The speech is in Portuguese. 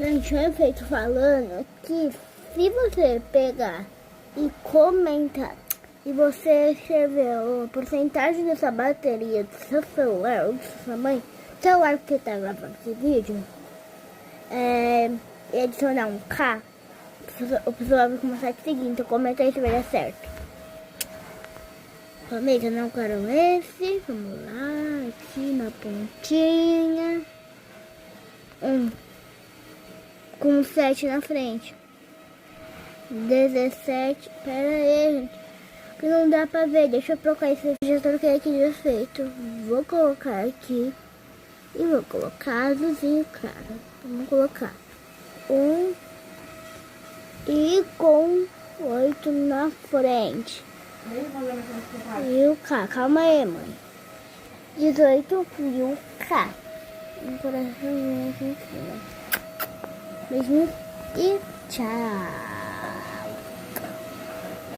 Gente, um efeito falando que se você pegar e comentar e você escrever a porcentagem dessa bateria do seu celular ou do sua mãe, celular que tá gravando esse vídeo, e adicionar um K, o pessoal vai começar a te seguir, então comenta aí se vai dar certo. Família, não quero esse. Vamos lá, aqui na pontinha. Com 7 na frente. 17. Pera aí, gente. Que não dá pra ver. Deixa eu trocar esse. Já troquei aqui de efeito. Vou colocar aqui. E vou colocar azulzinho, cara. Vamos colocar 1 e com 8 na frente. E o K, calma aí, mãe. 18 e o K. Um coraçãozinho aqui em cima. Beijinho e tchau.